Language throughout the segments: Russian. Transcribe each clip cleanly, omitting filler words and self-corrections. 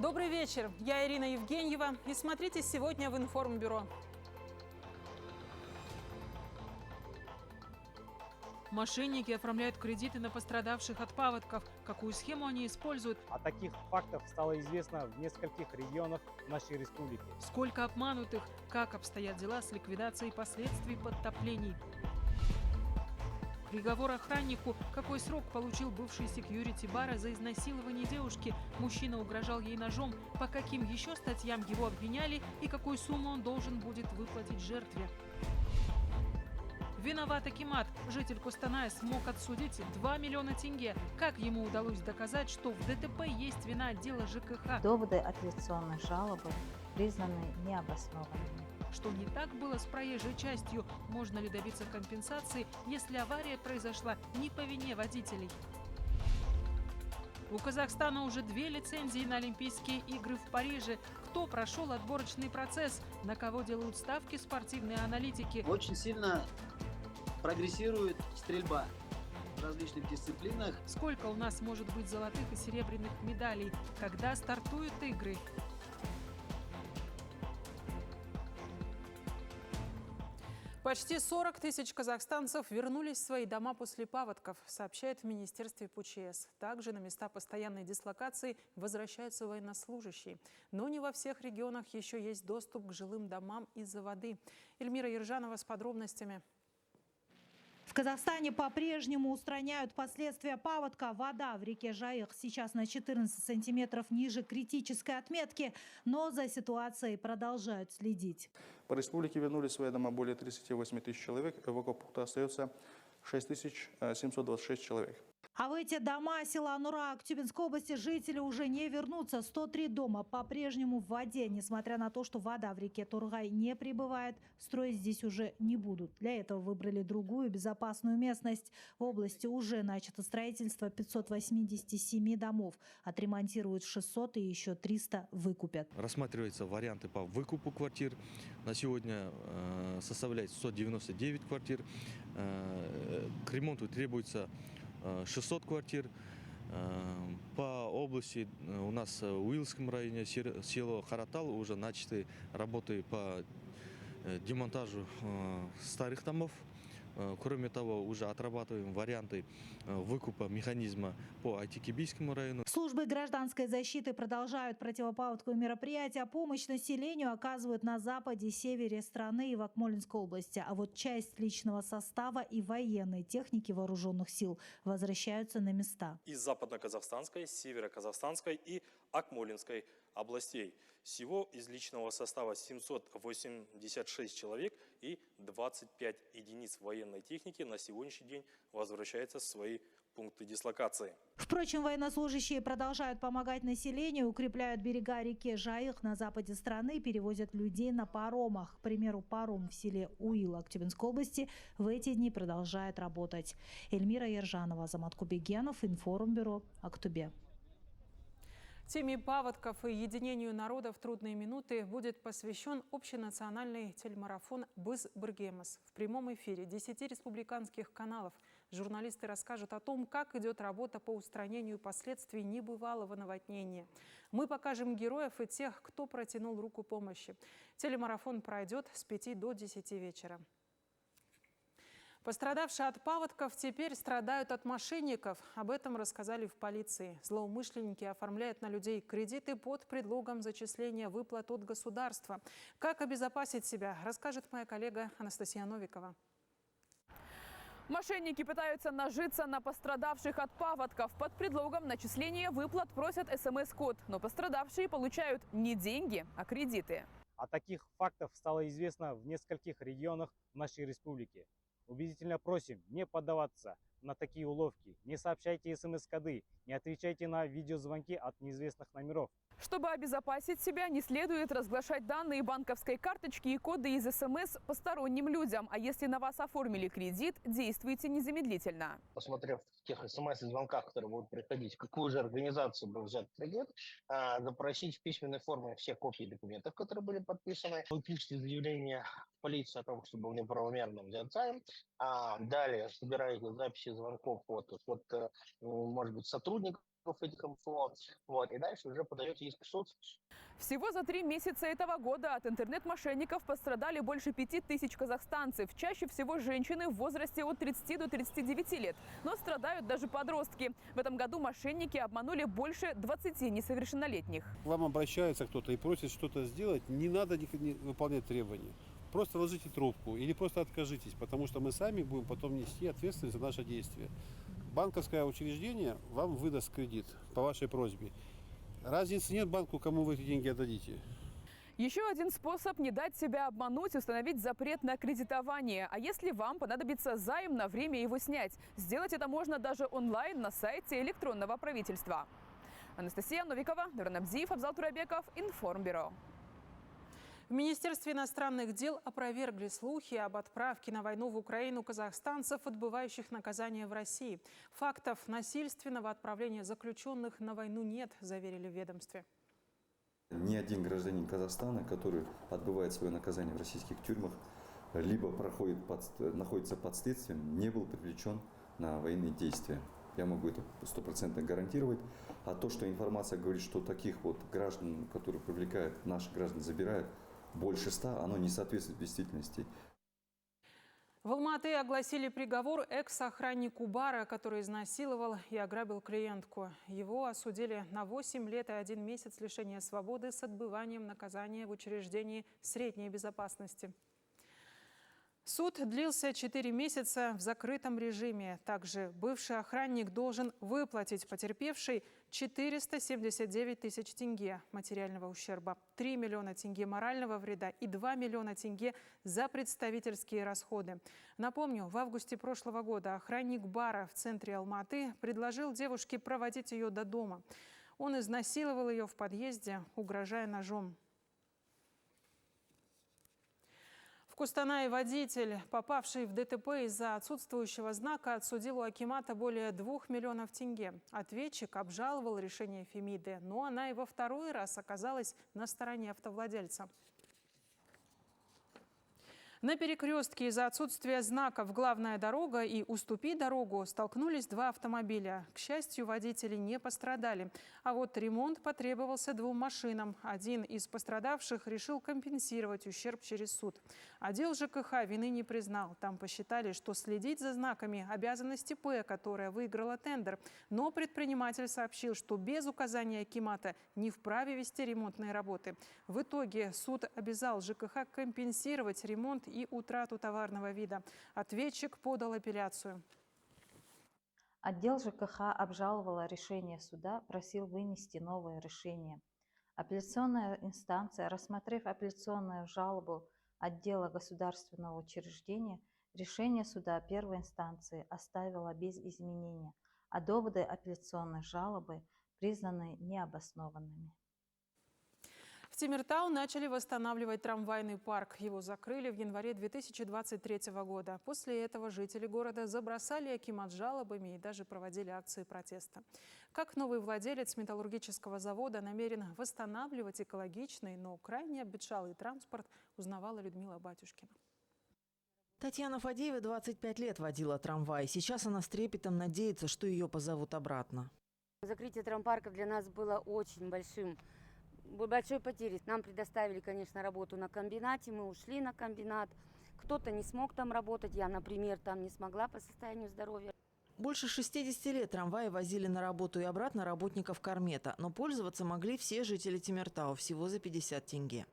Добрый вечер, я Ирина Евгеньева, и смотрите сегодня в Информбюро. Мошенники оформляют кредиты на пострадавших от паводков. Какую схему они используют? О таких фактах стало известно в нескольких регионах нашей республики. Сколько обманутых? Как обстоят дела с ликвидацией последствий подтоплений? Приговор охраннику. Какой срок получил бывший секьюрити бара за изнасилование девушки? Мужчина угрожал ей ножом. По каким еще статьям его обвиняли и какую сумму он должен будет выплатить жертве? Виноват Акимат. Житель Кустаная смог отсудить 2 миллиона тенге. Как ему удалось доказать, что в ДТП есть вина отдела ЖКХ? Доводы апелляционной жалобы признаны необоснованными. Что не так было с проезжей частью? Можно ли добиться компенсации, если авария произошла не по вине водителей? У Казахстана уже 2 лицензии на Олимпийские игры в Париже. Кто прошел отборочный процесс? На кого делают ставки спортивные аналитики? Очень сильно прогрессирует стрельба в различных дисциплинах. Сколько у нас может быть золотых и серебряных медалей? Когда стартуют игры? Почти 40 тысяч казахстанцев вернулись в свои дома после паводков, сообщает в Министерстве ПЧС. Также на места постоянной дислокации возвращаются военнослужащие. Но не во всех регионах еще есть доступ к жилым домам из-за воды. Эльмира Ержанова с подробностями. В Казахстане по-прежнему устраняют последствия паводка. Вода в реке Жайык сейчас на 14 сантиметров ниже критической отметки, но за ситуацией продолжают следить. По республике вернулись в свои дома более 38 тысяч человек, в эвакопунктах остается 6726 человек. А в эти дома села Нура Актюбинской области жители уже не вернутся. 103 дома по-прежнему в воде. Несмотря на то, что вода в реке Тургай не прибывает, строить здесь уже не будут. Для этого выбрали другую безопасную местность. В области уже начато строительство 587 домов. Отремонтируют 600 и еще 300 выкупят. Рассматриваются варианты по выкупу квартир. На сегодня составляет 199 квартир. К ремонту требуется 600 квартир. По области у нас в Уилском районе, село Харатал, уже начаты работы по демонтажу старых домов. Кроме того, уже отрабатываем варианты выкупа механизма по Айтикибийскому району. Службы гражданской защиты продолжают противопаводковые мероприятия. Помощь населению оказывают на западе, севере страны и в Акмолинской области. А вот часть личного состава и военной техники вооруженных сил возвращаются на места. Из западно-казахстанской, северо-казахстанской и Акмолинской областей. Всего из личного состава 786 человек и 25 единиц военной техники на сегодняшний день возвращаются в свои пункты дислокации. Впрочем, военнослужащие продолжают помогать населению, укрепляют берега реки Жайык на западе страны, перевозят людей на паромах. К примеру, паром в селе Уил Актюбинской области в эти дни продолжает работать. Эльмира Ержанова, Азамат Кубегенов, Информбюро, Актубе. Теме паводков и единению народа в трудные минуты будет посвящен общенациональный телемарафон «Біз біргеміз». В прямом эфире 10 республиканских каналов журналисты расскажут о том, как идет работа по устранению последствий небывалого наводнения. Мы покажем героев и тех, кто протянул руку помощи. Телемарафон пройдет с 5 до 10 вечера. Пострадавшие от паводков теперь страдают от мошенников. Об этом рассказали в полиции. Злоумышленники оформляют на людей кредиты под предлогом зачисления выплат от государства. Как обезопасить себя, расскажет моя коллега Анастасия Новикова. Мошенники пытаются нажиться на пострадавших от паводков. Под предлогом начисления выплат просят СМС-код. Но пострадавшие получают не деньги, а кредиты. О таких фактах стало известно в нескольких регионах нашей республики. Убедительно просим не поддаваться на такие уловки, не сообщайте СМС-коды, не отвечайте на видеозвонки от неизвестных номеров. Чтобы обезопасить себя, не следует разглашать данные банковской карточки и коды из СМС посторонним людям. А если на вас оформили кредит, действуйте незамедлительно. Посмотрев в тех СМС и звонках, которые будут приходить, в какую же организацию был взят кредит, запросить в письменной форме все копии документов, которые были подписаны. Вы пишете заявление в полицию о том, что был неправомерно взят займ. А далее собираете записи звонков может быть, сотрудников этих МФО. Вот, и дальше уже подаете иск в суд. Всего за 3 месяца этого года от интернет-мошенников пострадали больше 5000 казахстанцев. Чаще всего женщины в возрасте от 30 до 39 лет. Но страдают даже подростки. В этом году мошенники обманули больше 20 несовершеннолетних. К вам обращается кто-то и просит что-то сделать, не надо выполнять требования. Просто ложите трубку или просто откажитесь, потому что мы сами будем потом нести ответственность за наши действия. Банковское учреждение вам выдаст кредит по вашей просьбе. Разницы нет банку, кому вы эти деньги отдадите. Еще один способ не дать себя обмануть – установить запрет на кредитование. А если вам понадобится займ, на время его снять? Сделать это можно даже онлайн на сайте электронного правительства. Анастасия Новикова, Нуран Абзиев, Абзал Турабеков, Информбюро. В Министерстве иностранных дел опровергли слухи об отправке на войну в Украину казахстанцев, отбывающих наказание в России. Фактов насильственного отправления заключенных на войну нет, заверили в ведомстве. Ни один гражданин Казахстана, который отбывает свое наказание в российских тюрьмах, либо находится под следствием, не был привлечен на военные действия. Я могу это 100% гарантировать. А то, что информация говорит, что таких вот граждан, которые привлекают, наши граждане забирают, больше 100, оно не соответствует действительности. В Алматы огласили приговор экс-охраннику бара, который изнасиловал и ограбил клиентку. Его осудили на 8 лет и 1 месяц лишения свободы с отбыванием наказания в учреждении средней безопасности. Суд длился 4 месяца в закрытом режиме. Также бывший охранник должен выплатить потерпевшей 479 тысяч тенге материального ущерба, 3 миллиона тенге морального вреда и 2 миллиона тенге за представительские расходы. Напомню, в августе прошлого года охранник бара в центре Алматы предложил девушке проводить ее до дома. Он изнасиловал ее в подъезде, угрожая ножом. В Кустанае водитель, попавший в ДТП из-за отсутствующего знака, отсудил у акимата более 2 миллионов тенге. Ответчик обжаловал решение Фемиды, но она и во второй раз оказалась на стороне автовладельца. На перекрестке из-за отсутствия знаков «Главная дорога» и «Уступи дорогу» столкнулись 2 автомобиля. К счастью, водители не пострадали. А вот ремонт потребовался 2 машинам. Один из пострадавших решил компенсировать ущерб через суд. Отдел ЖКХ вины не признал. Там посчитали, что следить за знаками – обязанность ИП, которая выиграла тендер. Но предприниматель сообщил, что без указания акимата не вправе вести ремонтные работы. В итоге суд обязал ЖКХ компенсировать ремонт и утрату товарного вида. Ответчик подал апелляцию. Отдел ЖКХ обжаловал решение суда, просил вынести новое решение. Апелляционная инстанция, рассмотрев апелляционную жалобу отдела государственного учреждения, решение суда первой инстанции оставила без изменения, а доводы апелляционной жалобы признаны необоснованными. В Темиртау начали восстанавливать трамвайный парк. Его закрыли в январе 2023 года. После этого жители города забросали акимат жалобами и даже проводили акции протеста. Как новый владелец металлургического завода намерен восстанавливать экологичный, но крайне обветшалый транспорт, узнавала Людмила Батюшкина. Татьяна Фадеева 25 лет водила трамвай. Сейчас она с трепетом надеется, что ее позовут обратно. Закрытие трампарка для нас было очень большой потерей. Нам предоставили, конечно, работу на комбинате, мы ушли на комбинат. Кто-то не смог там работать, я, например, там не смогла по состоянию здоровья. Больше 60 лет трамваи возили на работу и обратно работников Кармета, но пользоваться могли все жители Темиртау, всего за 50 тенге.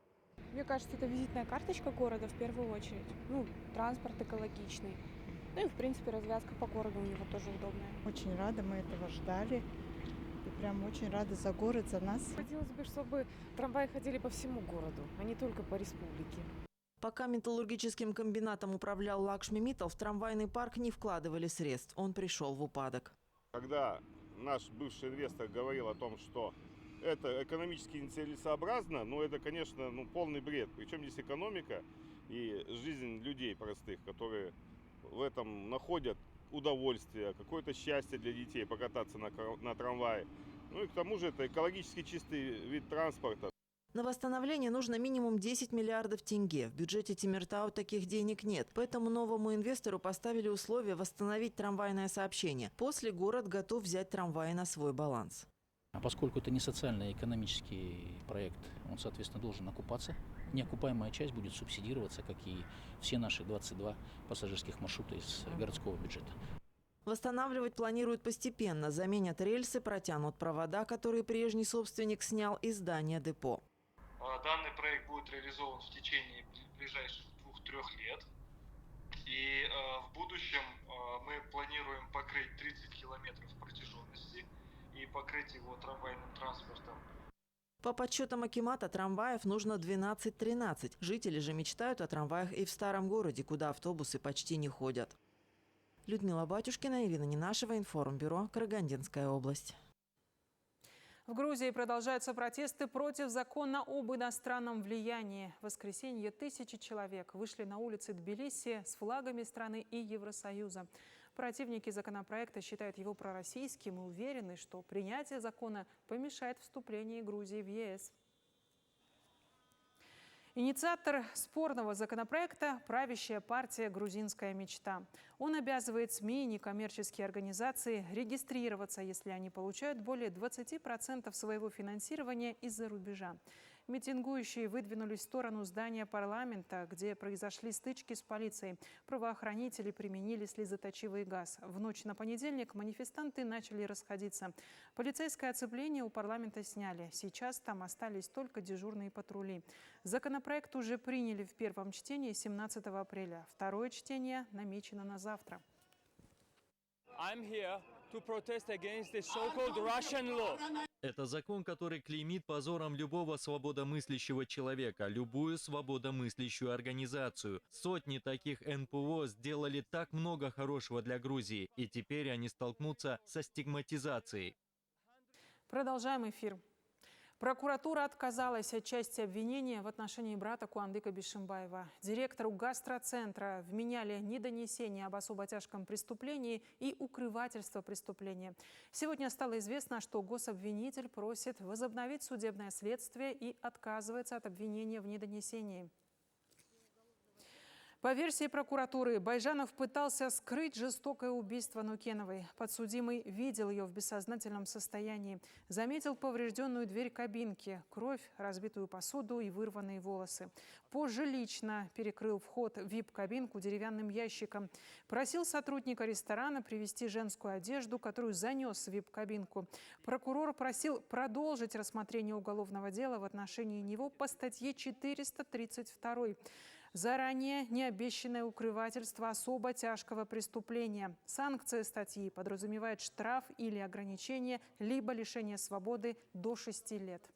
Мне кажется, это визитная карточка города в первую очередь. Транспорт экологичный. Ну и, в принципе, развязка по городу у него тоже удобная. Очень рада, мы этого ждали. И прям очень рада за город, за нас. Хотелось бы, чтобы трамваи ходили по всему городу, а не только по республике. Пока металлургическим комбинатом управлял Лакшми Миттал, в трамвайный парк не вкладывали средств. Он пришел в упадок. Когда наш бывший инвестор говорил о том, что это экономически нецелесообразно, но это, конечно, полный бред. Причем здесь экономика и жизнь людей простых, которые в этом находят удовольствие, какое-то счастье для детей покататься на трамвае. Ну и к тому же это экологически чистый вид транспорта. На восстановление нужно минимум 10 миллиардов тенге. В бюджете Темиртау таких денег нет. Поэтому новому инвестору поставили условие восстановить трамвайное сообщение. После город готов взять трамваи на свой баланс. А поскольку это не социально-экономический проект, он, соответственно, должен окупаться. Неокупаемая часть будет субсидироваться, как и все наши 22 пассажирских маршрута из городского бюджета. Восстанавливать планируют постепенно. Заменят рельсы, протянут провода, которые прежний собственник снял, из здания депо. Данный проект будет реализован в течение ближайших 2-3 лет. И в будущем мы планируем покрыть 30 километров протяженности и покрыть его трамвайным транспортом. По подсчетам акимата, трамваев нужно 12-13. Жители же мечтают о трамваях и в старом городе, куда автобусы почти не ходят. Людмила Батюшкина, Ирина Ненашева, Информбюро, Карагандинская область. В Грузии продолжаются протесты против закона об иностранном влиянии. В воскресенье тысячи человек вышли на улицы Тбилиси с флагами страны и Евросоюза. Противники законопроекта считают его пророссийским и уверены, что принятие закона помешает вступлению Грузии в ЕС. Инициатор спорного законопроекта – правящая партия «Грузинская мечта». Он обязывает СМИ и некоммерческие организации регистрироваться, если они получают более 20% своего финансирования из-за рубежа. Митингующие выдвинулись в сторону здания парламента, где произошли стычки с полицией. Правоохранители применили слезоточивый газ. В ночь на понедельник манифестанты начали расходиться. Полицейское оцепление у парламента сняли. Сейчас там остались только дежурные патрули. Законопроект уже приняли в первом чтении 17 апреля. Второе чтение намечено на завтра. Это закон, который клеймит позором любого свободомыслящего человека, любую свободомыслящую организацию. Сотни таких НПО сделали так много хорошего для Грузии, и теперь они столкнутся со стигматизацией. Продолжаем эфир. Прокуратура отказалась от части обвинения в отношении брата Куандыка Бишимбаева. Директору гастроцентра вменяли недонесение об особо тяжком преступлении и укрывательство преступления. Сегодня стало известно, что гособвинитель просит возобновить судебное следствие и отказывается от обвинения в недонесении. По версии прокуратуры, Байжанов пытался скрыть жестокое убийство Нукеновой. Подсудимый видел ее в бессознательном состоянии. Заметил поврежденную дверь кабинки, кровь, разбитую посуду и вырванные волосы. Позже лично перекрыл вход в VIP-кабинку деревянным ящиком. Просил сотрудника ресторана привезти женскую одежду, которую занес в VIP-кабинку. Прокурор просил продолжить рассмотрение уголовного дела в отношении него по статье 432. Заранее необещанное укрывательство особо тяжкого преступления. Санкция статьи подразумевает штраф или ограничение, либо лишение свободы до 6 лет.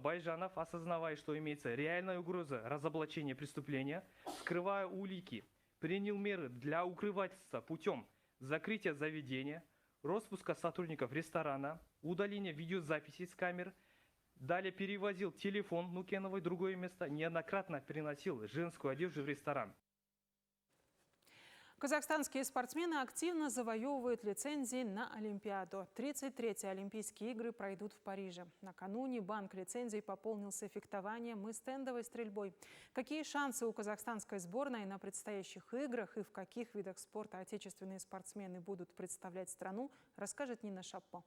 Байжанов, осознавая, что имеется реальная угроза разоблачения преступления, скрывая улики, принял меры для укрывательства путем закрытия заведения, распуска сотрудников ресторана, удаления видеозаписей с камер. Далее перевозил телефон Нукеновой в другое место, неоднократно переносил женскую одежду в ресторан. Казахстанские спортсмены активно завоевывают лицензии на Олимпиаду. 33-е Олимпийские игры пройдут в Париже. Накануне банк лицензий пополнился фехтованием и стендовой стрельбой. Какие шансы у казахстанской сборной на предстоящих играх и в каких видах спорта отечественные спортсмены будут представлять страну, расскажет Нина Шаппо.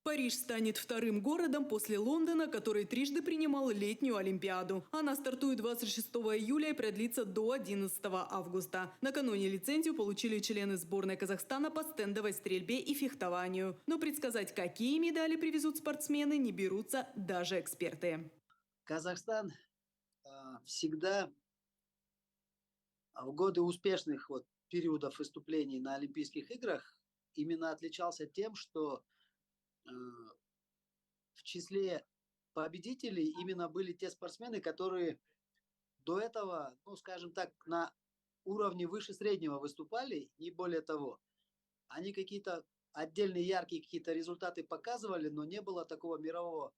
Париж станет вторым городом после Лондона, который трижды принимал летнюю Олимпиаду. Она стартует 26 июля и продлится до 11 августа. Накануне лицензию получили члены сборной Казахстана по стендовой стрельбе и фехтованию. Но предсказать, какие медали привезут спортсмены, не берутся даже эксперты. Казахстан всегда в годы успешных периодов выступлений на Олимпийских играх именно отличался тем, что в числе победителей именно были те спортсмены, которые до этого, скажем так, на уровне выше среднего выступали, не более того. Они какие-то отдельные яркие какие-то результаты показывали, но не было такого мирового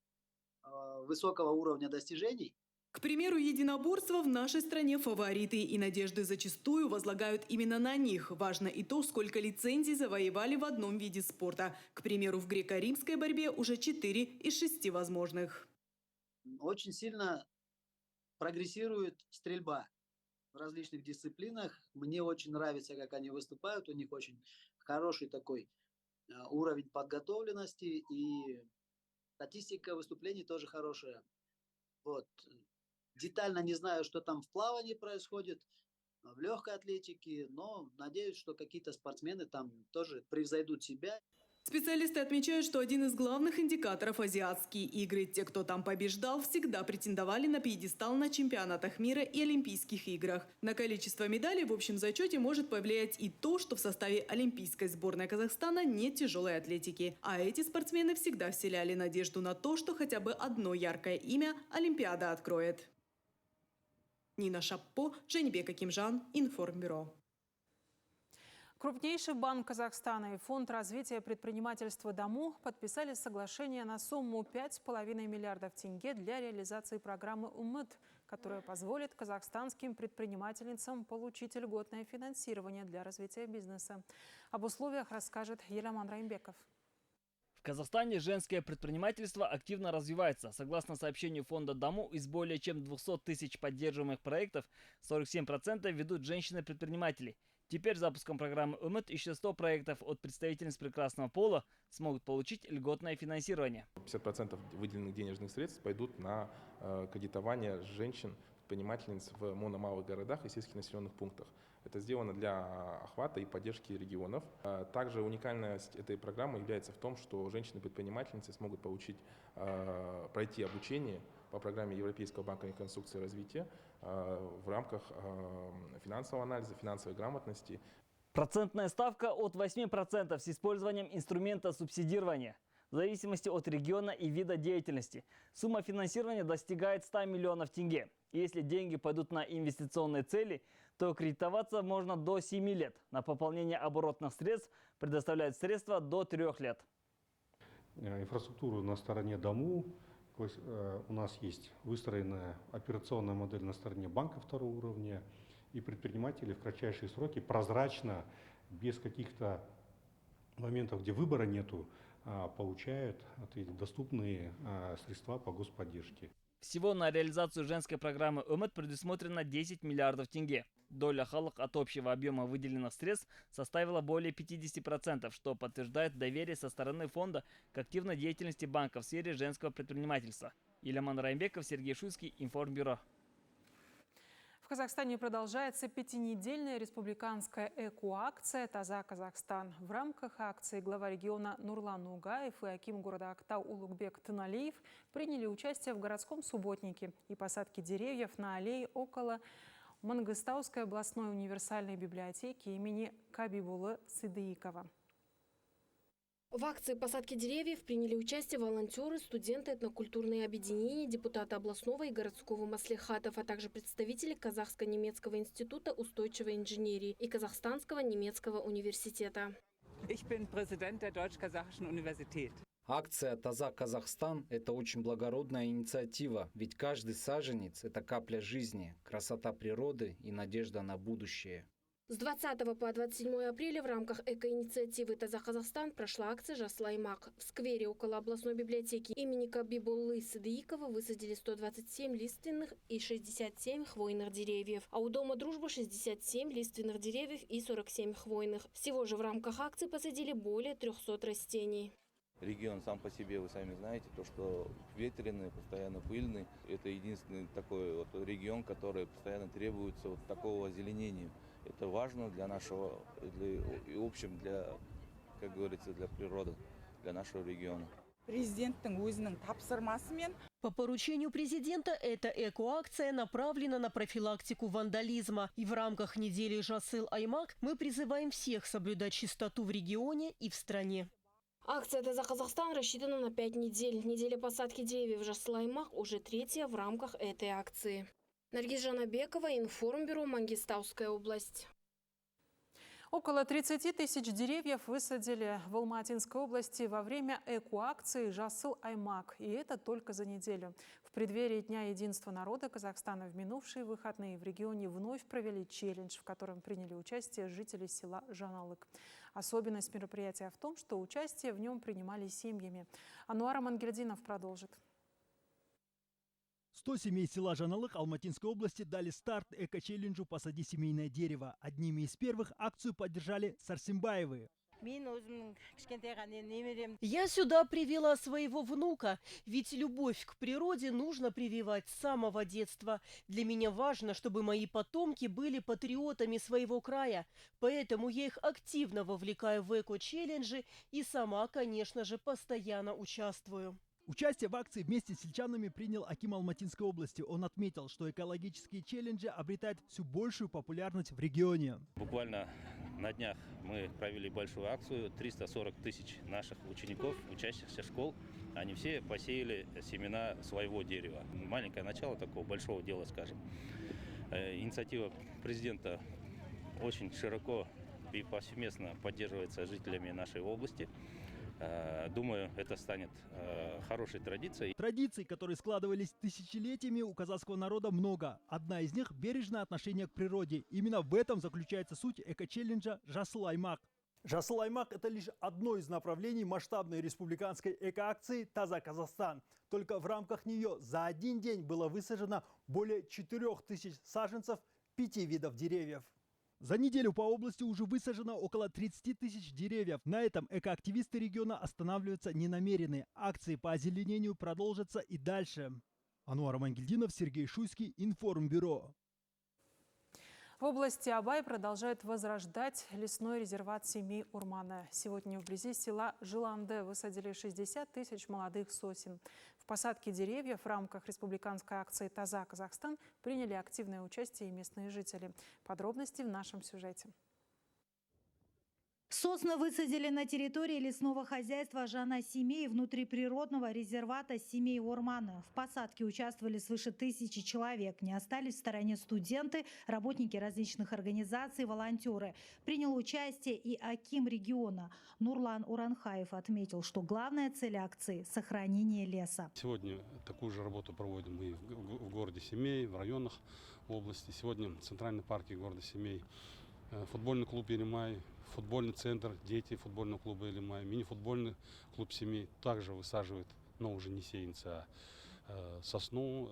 высокого уровня достижений. К примеру, единоборства в нашей стране фавориты, и надежды зачастую возлагают именно на них. Важно и то, сколько лицензий завоевали в одном виде спорта. К примеру, в греко-римской борьбе уже 4 из 6 возможных. Очень сильно прогрессирует стрельба в различных дисциплинах. Мне очень нравится, как они выступают. У них очень хороший такой уровень подготовленности, и статистика выступлений тоже хорошая. Вот. Детально не знаю, что там в плавании происходит, в легкой атлетике, но надеюсь, что какие-то спортсмены там тоже превзойдут себя. Специалисты отмечают, что один из главных индикаторов – азиатские игры. Те, кто там побеждал, всегда претендовали на пьедестал на чемпионатах мира и Олимпийских играх. На количество медалей в общем зачете может повлиять и то, что в составе олимпийской сборной Казахстана нет тяжелой атлетики. А эти спортсмены всегда вселяли надежду на то, что хотя бы одно яркое имя Олимпиада откроет. Нина Шаппо, Женебек Акимжан, Информбюро. Крупнейший банк Казахстана и Фонд развития предпринимательства «Дому» подписали соглашение на сумму 5,5 миллиардов тенге для реализации программы УМЭД, которая позволит казахстанским предпринимательницам получить льготное финансирование для развития бизнеса. Об условиях расскажет Еламан Раймбеков. В Казахстане женское предпринимательство активно развивается. Согласно сообщению фонда «Дому», из более чем 200 тысяч поддерживаемых проектов 47% ведут женщины-предприниматели. Теперь запуском программы УМЭД еще 100 проектов от представительниц прекрасного пола смогут получить льготное финансирование. 50% выделенных денежных средств пойдут на кредитование женщин-предпринимательниц в малых городах и сельских населенных пунктах. Это сделано для охвата и поддержки регионов. Также уникальность этой программы является в том, что женщины-предпринимательницы смогут пройти обучение по программе Европейского банка реконструкции и развития в рамках финансового анализа, финансовой грамотности. Процентная ставка от 8% с использованием инструмента субсидирования. В зависимости от региона и вида деятельности. Сумма финансирования достигает 100 миллионов тенге. Если деньги пойдут на инвестиционные цели, то кредитоваться можно до 7 лет. На пополнение оборотных средств предоставляют средства до 3 лет. Инфраструктуру на стороне Дому. У нас есть выстроенная операционная модель на стороне банка второго уровня, и предприниматели в кратчайшие сроки прозрачно, без каких-то моментов, где выбора нету, получают доступные средства по господдержке. Всего на реализацию женской программы УМЭД предусмотрено 10 миллиардов тенге. Доля халык от общего объема выделенных средств составила более 50%, что подтверждает доверие со стороны фонда к активной деятельности банка в сфере женского предпринимательства. Еламан Раймбеков, Сергей Шуйский, Информбюро. В Казахстане продолжается 5-недельная республиканская эко-акция «Таза Казахстан». В рамках акции глава региона Нурлан Нугаев и аким города Актау Улугбек Таналиев приняли участие в городском субботнике и посадке деревьев на аллее около Мангыстауской областной универсальной библиотеки имени Кабибулы Сыдыикова. В акции посадки деревьев приняли участие волонтеры, студенты, этнокультурные объединения, депутаты областного и городского маслихатов, а также представители Казахско-немецкого института устойчивой инженерии и Казахстанского немецкого университета. Ich bin Präsident der Deutsch-Kasachischen Universität. Акция «Таза Казахстан» – это очень благородная инициатива, ведь каждый саженец – это капля жизни, красота природы и надежда на будущее. С 20 по 27 апреля в рамках эко-инициативы «Таза Казахстан» прошла акция «Жасыл аймак». В сквере около областной библиотеки имени Кабибуллы Сыдыикова высадили 127 лиственных и 67 хвойных деревьев, а у Дома дружбы 67 лиственных деревьев и 47 хвойных. Всего же в рамках акции посадили более 300 растений. Регион сам по себе, вы сами знаете, то, что ветреный, постоянно пыльный. Это единственный такой вот регион, который постоянно требуется вот такого озеленения. Это важно для нашего, и в общем, для, как говорится, для природы, для нашего региона. По поручению президента эта эко-акция направлена на профилактику вандализма. И в рамках недели «Жасыл аймак» мы призываем всех соблюдать чистоту в регионе и в стране. Акция «Таза Казахстан» рассчитана на 5 недель. Неделя посадки деревьев «Жасыл аймак» уже 3-я в рамках этой акции. Наргиз Жанабекова, Информбюро, Мангистауская область. Около 30 тысяч деревьев высадили в Алматинской области во время эко-акции «Жасыл Аймак». И это только за неделю. В преддверии Дня единства народа Казахстана в минувшие выходные в регионе вновь провели челлендж, в котором приняли участие жители села Жаналык. Особенность мероприятия в том, что участие в нем принимали семьями. Ануар Амангельдинов продолжит. 100 семей села Жаналык Алматинской области дали старт эко-челленджу «Посади семейное дерево». Одними из первых акцию поддержали Сарсимбаевы. Я сюда привела своего внука, ведь любовь к природе нужно прививать с самого детства. Для меня важно, чтобы мои потомки были патриотами своего края, поэтому я их активно вовлекаю в эко-челленджи и сама, конечно же, постоянно участвую. Участие в акции вместе с сельчанами принял аким Алматинской области. Он отметил, что экологические челленджи обретают все большую популярность в регионе. Буквально на днях мы провели большую акцию. 340 тысяч наших учеников, учащихся школ, они все посеяли семена своего дерева. Маленькое начало такого большого дела, скажем. Инициатива президента очень широко и повсеместно поддерживается жителями нашей области. Думаю, это станет хорошей традицией. Традиций, которые складывались тысячелетиями, у казахского народа много. Одна из них – бережное отношение к природе. Именно в этом заключается суть эко-челленджа «Жасыл Аймак». «Жасыл Аймак» – это лишь одно из направлений масштабной республиканской эко-акции «Таза Казахстан». Только в рамках нее за один день было высажено более 4000 саженцев 5 видов деревьев. За неделю по области уже высажено около 30 тысяч деревьев. На этом экоактивисты региона останавливаться не намерены. Акции по озеленению продолжатся и дальше. Ануар Амангельдинов, Сергей Шуйский, Информбюро. В области Абай продолжают возрождать лесной резерват семей Урмана. Сегодня вблизи села Жиланде высадили 60 тысяч молодых сосен. В посадке деревьев в рамках республиканской акции «Таза Казахстан» приняли активное участие и местные жители. Подробности в нашем сюжете. Сосны высадили на территории лесного хозяйства Жана Семей внутриприродного резервата семей Урмана. В посадке участвовали свыше 1000 человек. Не остались в стороне студенты, работники различных организаций, волонтеры. Принял участие и аким региона. Нурлан Уранхаев отметил, что главная цель акции – сохранение леса. Сегодня такую же работу проводим мы в городе Семей, в районах области. Сегодня в центральной парке города Семей футбольный клуб «Еремай», футбольный центр, дети футбольного клуба «Еремай», мини-футбольный клуб «Семей» также высаживают, но уже не сеянца, сосну,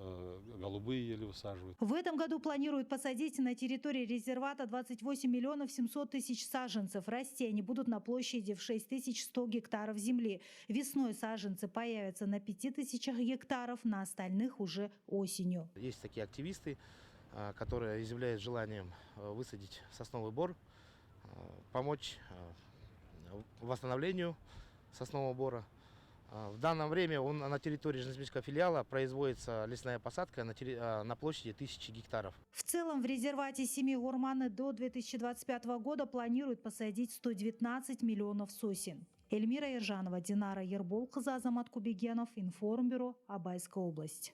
голубые ели высаживают. В этом году планируют посадить на территории резервата 28 миллионов 700 тысяч саженцев. Расти они будут на площади в 6100 гектаров земли. Весной саженцы появятся на 5000 гектаров, на остальных уже осенью. Есть такие активисты, которые изъявляют желанием высадить сосновый бор, помочь восстановлению соснового бора. В данное время на территории Женевского филиала производится лесная посадка на площади 1000 гектаров. В целом в резервате семей Урманы до 2025 года планируют посадить 119 миллионов сосен. Эльмира Ержанова, Динара Ерболқызы, Азамат Кубегенов, Информбюро, Абайская область.